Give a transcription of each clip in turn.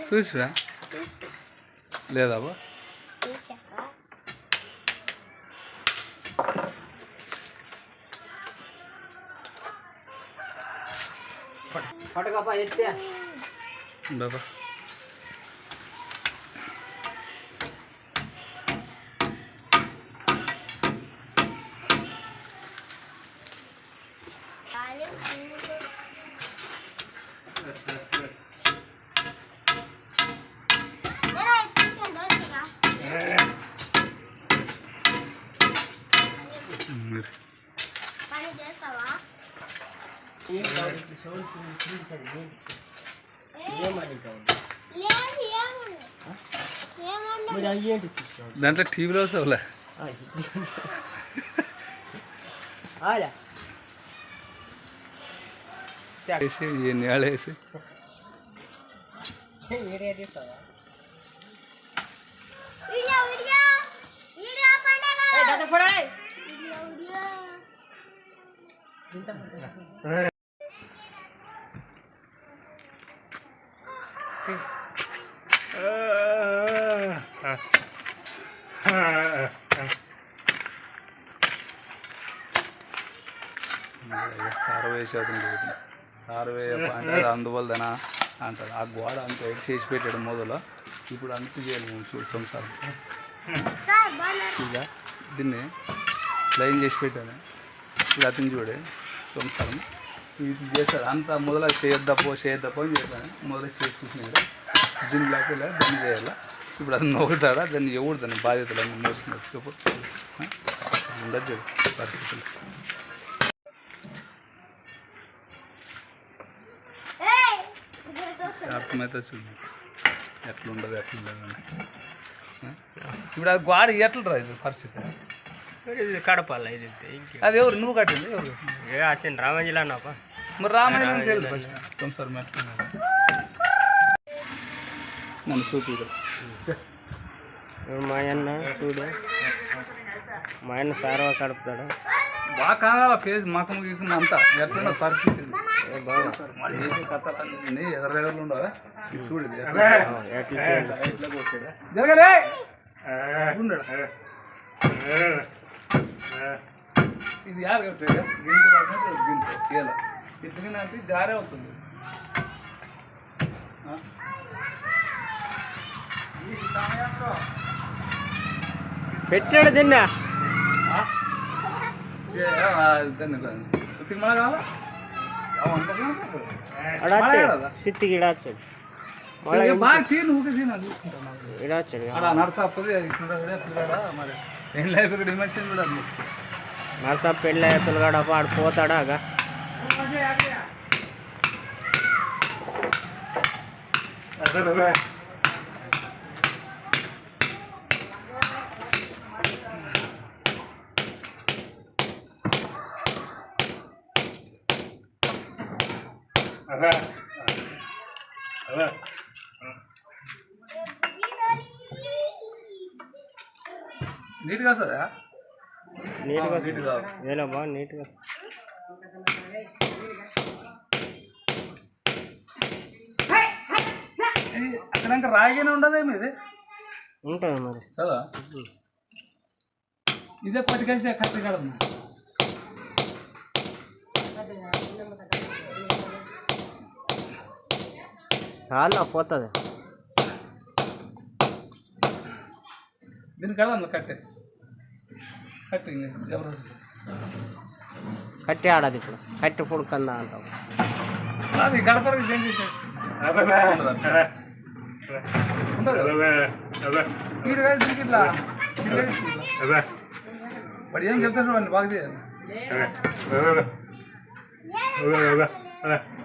చూసా లేదా బా పట్టుకోపా ఎత్తే ఉండబా దాంట్లో టీవీలో వస్తావులే వేసి ఎన్ని ఆళ్ళు వేసి సారు వేసేది సారు వేయప్ప అంటే అది అందువల్లనా అంటారు ఆ గోడ అంత ఎడ్ చేసి పెట్టాడు మొదలు ఇప్పుడు అంత చేయాలి మేము చూడు సంసారం ఇక దీన్ని లైన్ చేసి పెట్టాను ఇప్పుడు అతను చూడే సంసారం ఇది చేస్తాడు అంత మొదలు చేయొద్దపో అని చేస్తాను మొదలు చేసుకుంటున్నాడు దీన్ని లేకపోతే దాన్ని చేయాలా ఇప్పుడు అది నవ్వుతాడా దాన్ని ఎవడు దాన్ని బాధ్యతలు అన్నీ మోసుకున్నాడు చెప్పు ఉండదు పరిస్థితులు అర్థమైతే చూడండి ఎట్లుండదు ఎట్లుండదు ఇప్పుడు అది గోడ ఎట్లా ఇది పరిస్థితి ఇది కడపాల ఇది అది ఎవరు నువ్వు కట్టింది ఎవరు అతను రామంజిలా అన్నాపా మరి రామాయణం తెలియదు ఫస్ట్ సంసారం ఎట్లున్నా నన్ను చూపి మా అన్న చూడు మా అన్న సారవా కడుపుతాడు బాగా కానాల ఫేస్ మకం గీకున్న అంతా ఎట్లున్న పరిస్థితి మళ్ళీ కథలు అన్నీ ఎదరెగర్లు ఉండవా చూడు జరగలే ఉండడు ఇది యారు కట్టాడు గింత పడినట్టు గింత ఇలా ఇద్దరినంటే జారే అవుతుంది పెట్టాడు తిన్నా సుత్తికి మళ్ళా కావాలా సిత్తికి ఇడాచాడు బాగా తీను ఊకే తీను చూసుకుంటాను ఇడాచాడు నడసప్పది పిల్లడా మరి ఏం లైఫ్ ఇక్కడ డిమెన్షన్ కూడా నర్సా పెళ్ళి పిల్లగాడ ఆడు పోతాడా నీట్గా వస్తుందా నీట్గా ఏలో బాగా నీట్గా అక్కడ ఇంకా రాయిగానే ఉండదేమి ఇది ఉంటుంది మరి కదా ఇదే పట్టుకేసి కత్తి కడదు చాలా పోతుంది దీన్ని కడదాం కట్టే కట్టి జబర్దస్త్ కట్టి ఆడది ఇప్పుడు కట్టి పుడుకుందా అంటావు అది గడపరకు చేంజ్ చేసేసి వీడు కాదు దీనికి ఇట్లా వాడు ఏం చెప్తాడు వాడిని బాగా చేయాలి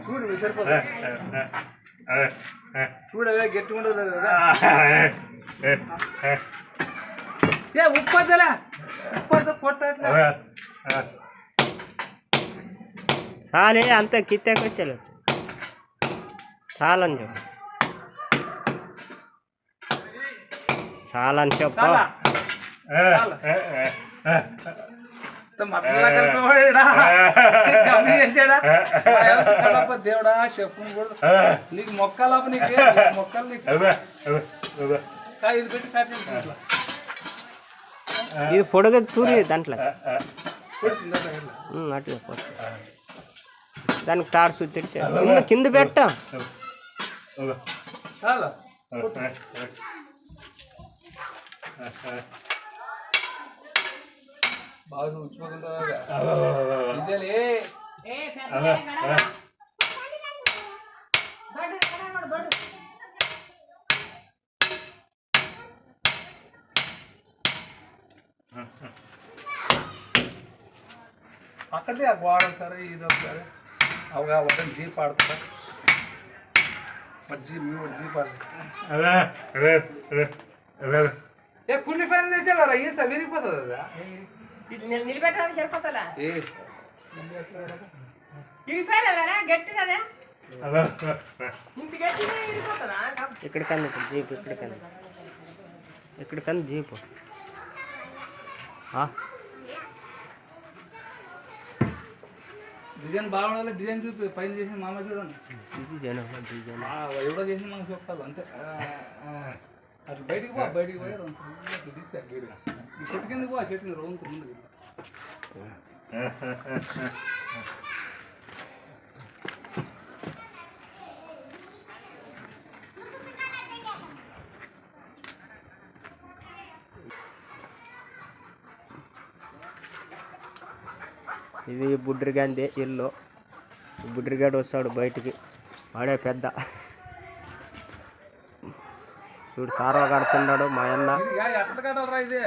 చూడు సరిపోతుంది చూడవే గట్టిగా ఉండదు కదా ఏ ఉప్పదలా ఉప్పద కొట్టట్లే చాలే అంత కిత్తెకొచ్చలేదు చాలని చెప్పు చాలని చెప్పు మట్లా కలిపివాడా జమ చేసాడా దేవుడా చెప్పుని కూడా నీకు మొక్కలాప నీకే మొక్కలు నీకు ఇది పెట్టి కట్టి ఇది పొడగ తూరి దాంట్లో అట్లా దానికి టార్ స్విచ్ కింద కింద పెట్ట చాలా బాగా ఉచ్చిపోతుందా ఇదేలే అక్కడే ఆ గోడ ఒకసారి ఇది ఒకసారి అవగా ఒకటి జీప్ ఆడుతుందా మరి జీప్ మీ జీప్ ఆడుతుంది ఏ కొన్ని ఫ్యాన్ తెచ్చారా ఈసా విరిగిపోతుంది కదా నిలబెట్టాలి సరిపోతుందా ఇరిపోయారా గట్టి కదా ఇంత గట్టిగా ఇరిపోతుందా ఇక్కడికన్నా జీప్ ఇక్కడికన్నా జీపు డిజైన్ బాగుండాలి డిజైన్ చూపి పైన చేసిన మామ చూడండి డిజైన్ ఎవడో చేసి మనకు చెప్తారు అంతే అటు బయటికి పోయి తీసుకెళ్ళి ఈ చెట్టు కిందకి పో చెట్టు కింద రోజు ముందు ఇది బుడ్రిగాందే ఇల్లు బుడ్రిగాడు వస్తాడు బయటికి వాడే పెద్ద చూడు సారవ కడుతున్నాడు మా అన్న ఎట్లా కట్టాలరా ఇది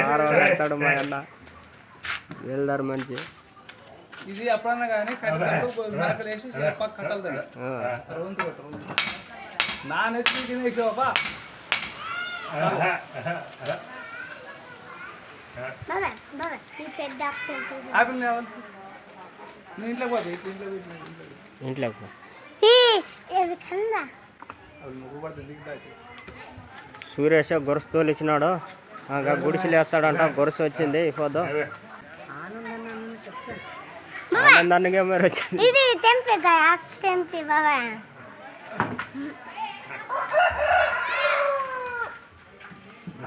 సారవ కడతాడు మా అన్న వెళ్దారు మంచి ఇది ఎప్పుడన్నా కానీ కట్టలు వేసి పక్క కట్టాలి దగ్గర రోజు నా నెత్తి తినేసావా ఆపిల్ నీ ఇంట్లోకి పోతా ఇంట్లోకి సురేష్ గొరుసు తోలిచ్చినాడు గుడిసెలు వేస్తాడంట గొరుసు వచ్చింది ఇప్పుడు ఆనందానికి మరి వచ్చింది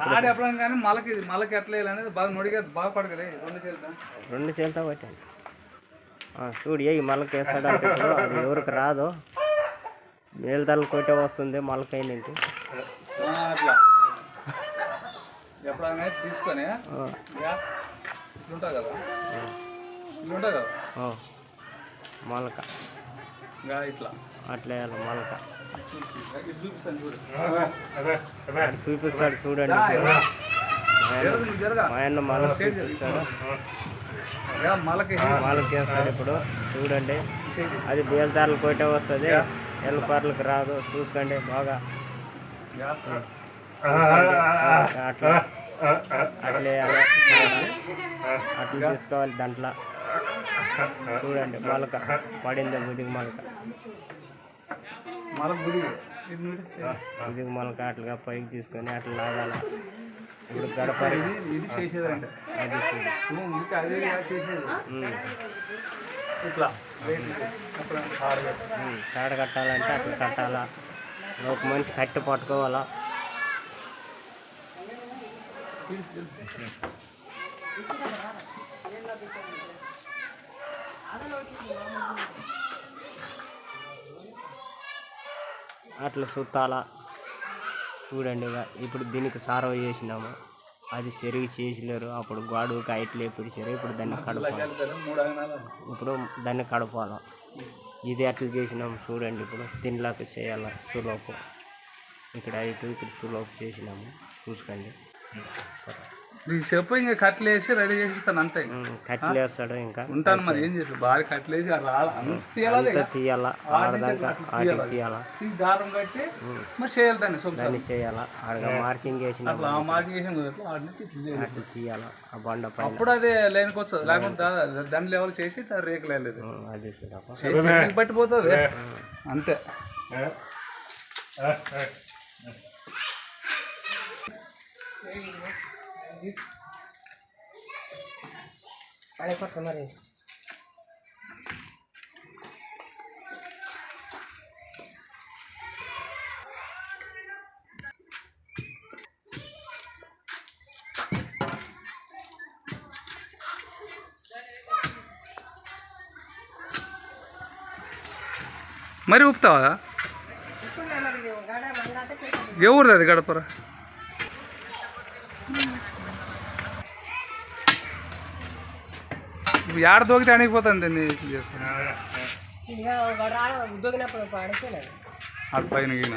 ఆడ ఎప్పుడైనా కానీ మలకి ఎట్లా వేయాలనేది బాగా నొడిగా బాగా పడగలే రెండు చేలుతా పట్టాను చూడు ఏ మలక వేస్తాడంటే ఇప్పుడు అది ఎవరికి రాదు మేలుదలు కొట్టే వస్తుంది మలకైన అట్లా ఎప్పుడైనా తీసుకొని ఇట్లుంటావు కదా ఇట్లుంటావు కదా మలక ఇట్లా అట్లా వేయాలి మలక చూపిస్తాను చూడు చూపిస్తాడు చూడండి మా ఆయన మలక చూపిస్తాడు మలకేస్తాడు ఇప్పుడు చూడండి అది బేల్దారులు కొట్టే వస్తుంది ఎల్లపార్లకు రాదు చూసుకోండి బాగా అట్లా అట్లే అట్లా తీసుకోవాలి దాంట్లో చూడండి మలక పడింది బుదిగి మలక బుదిగి మలక అట్లా పైకి తీసుకొని అట్లా లాగాలి ఇప్పుడు గడప ఇది చేసేదండి అది ఇట్లా తాడ కట్టాలంటే అట్లా కట్టాలా ఒక మనిషి కట్టి పట్టుకోవాలా అట్లా చుట్టాలా చూడండి ఇక ఇప్పుడు దీనికి సారవ చేసినాము అది సరిగి చేసలేరు అప్పుడు గోడకి ఐట్లు పిడిచారు ఇప్పుడు దాన్ని కడపాలి ఇది ఎట్లా చేసినాము చూడండి ఇప్పుడు దీనిలోకి చేయాలి సులోపు ఇక్కడ ఐటు ఇక్కడ సులోపు చేసినాము చూసుకోండి చెప్పు ఇంకా కట్లు వేసి రెడీ చేసిస్తాను అంతే కట్లు వేస్తాడు ఇంకా ఉంటాను మరి ఏం చేస్తాడు బాగా కట్లు వేసి తీయాలా దారం కట్టి మరి చేయాలి దాన్ని చేయాలా ఆడగా మార్కింగ్ వేసిన అట్లా తీయాలా ఆ బండ పైన అప్పుడు అదే లైన్కి వస్తుంది లేకుంటే దాని లెవెల్ చేసి రేకులు వెళ్ళలేదు అది పట్టిపోతుంది అంతే పడేకొట్ట మరి మరి ఊపుతావా? ఎవరిది అది గడపర? ఏడ దోకితే అణిగిపోతుంది చేస్తాను ఉద్యోగినప్పుడు పడిపోయినా అటు పైన గీన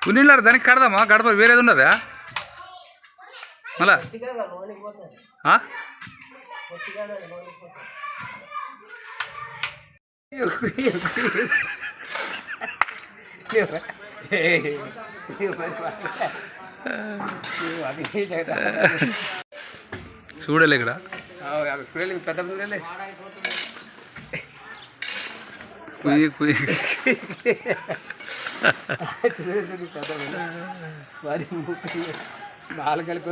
ఉన్నిళ్ళారు దానికి కడదామా? గడప వేరేది ఉండదా మళ్ళా? చూడలే ఇక్కడ పెద్ద కుయ్యి కుయ్యి మరి 4 కలిపి